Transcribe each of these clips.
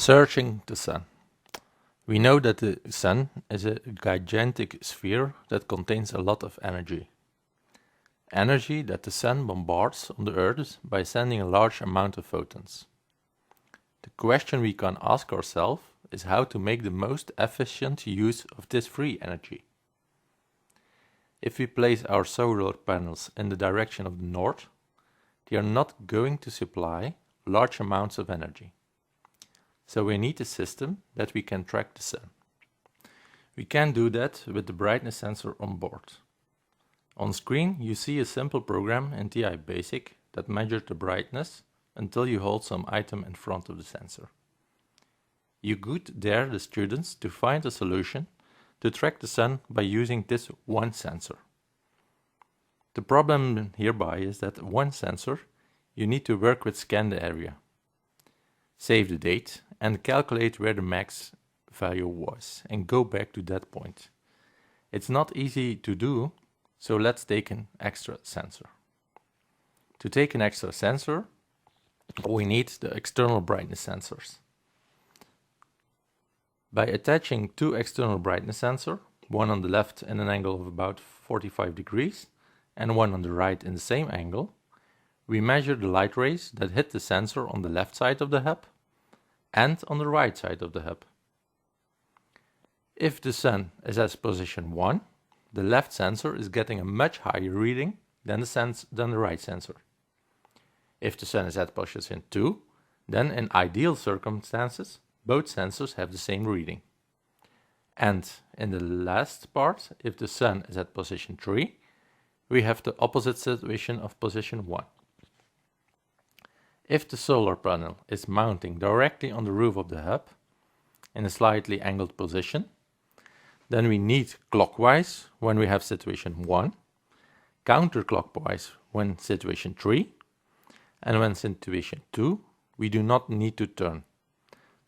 Searching the sun. We know that the sun is a gigantic sphere that contains a lot of energy. Energy that the sun bombards on the Earth by sending a large amount of photons. The question we can ask ourselves is how to make the most efficient use of this free energy. If we place our solar panels in the direction of the north, they are not going to supply large amounts of energy. So we need a system that we can track the sun. We can do that with the brightness sensor on board. On screen you see a simple program in TI Basic that measures the brightness until you hold some item in front of the sensor. You could dare the students to find a solution to track the sun by using this one sensor. The problem hereby is that one sensor you need to work with scan the area, save the date and calculate where the max value was and go back to that point. It's not easy to do, so let's take an extra sensor. To take an extra sensor, we need the external brightness sensors. By attaching two external brightness sensors, one on the left in an angle of about 45 degrees and one on the right in the same angle, we measure the light rays that hit the sensor on the left side of the hub and on the right side of the hub. If the sun is at position 1, the left sensor is getting a much higher reading than the right sensor. If the sun is at position 2, then in ideal circumstances, both sensors have the same reading. And in the last part, if the sun is at position 3, we have the opposite situation of position 1. If the solar panel is mounting directly on the roof of the hub in a slightly angled position, then we need clockwise when we have situation 1, counterclockwise when situation 3, and when situation 2, we do not need to turn.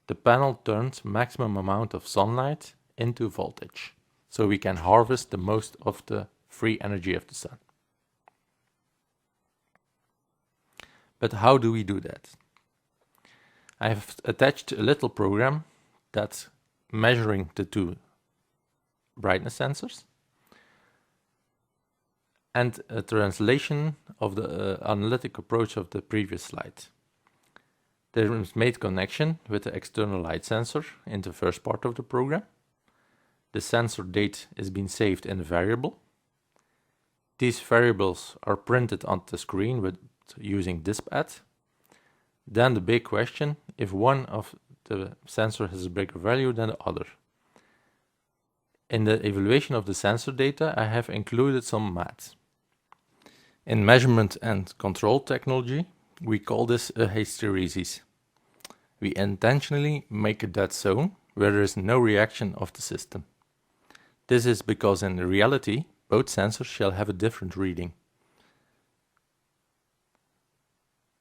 The panel turns maximum amount of sunlight into voltage, so we can harvest the most of the free energy of the sun. But how do we do that? I have attached a little program that's measuring the two brightness sensors and a translation of the analytic approach of the previous slide. There is made connection with the external light sensor in the first part of the program. The sensor date is being saved in a variable. These variables are printed on the screen using dispatch. Then the big question, if one of the sensors has a bigger value than the other. In the evaluation of the sensor data, I have included some math. In measurement and control technology, we call this a hysteresis. We intentionally make a dead zone where there is no reaction of the system. This is because in reality, both sensors shall have a different reading.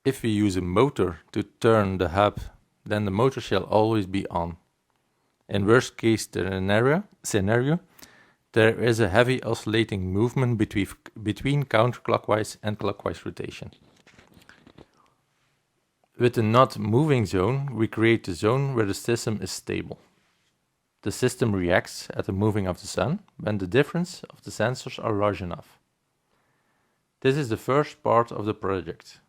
If we use a motor to turn the hub, then the motor shall always be on. In worst case scenario, there is a heavy oscillating movement between counterclockwise and clockwise rotation. With the not moving zone, we create a zone where the system is stable. The system reacts at the moving of the sun when the difference of the sensors are large enough. This is the first part of the project.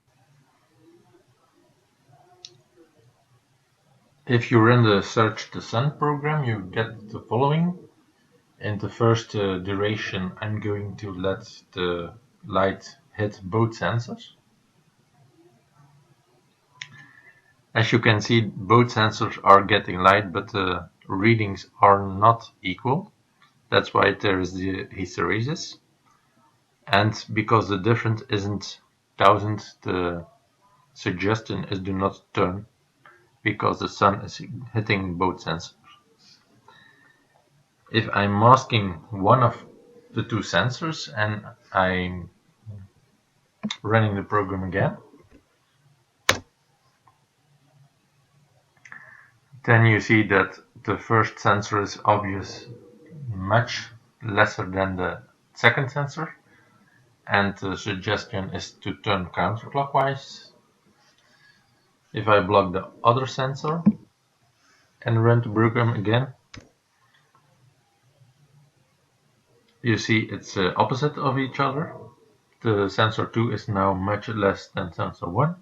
If you run the Search the Sun program, you get the following. In the first duration, I'm going to let the light hit both sensors. As you can see, both sensors are getting light, but the readings are not equal. That's why there is the hysteresis. And because the difference isn't 1000, the suggestion is do not turn, because the sun is hitting both sensors. If I'm masking one of the two sensors and I'm running the program again, then you see that the first sensor is obviously much lesser than the second sensor, and the suggestion is to turn counterclockwise. If I block the other sensor, and run the program again, you see it's opposite of each other. The sensor 2 is now much less than sensor 1,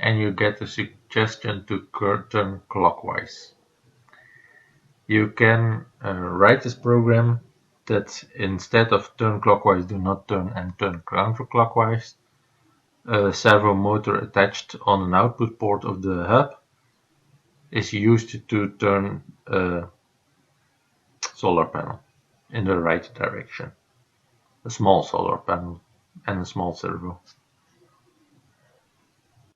and you get a suggestion to turn clockwise. You can write this program that instead of turn clockwise, do not turn, and turn counterclockwise. A servo motor attached on an output port of the hub is used to turn a solar panel in the right direction. A small solar panel and a small servo.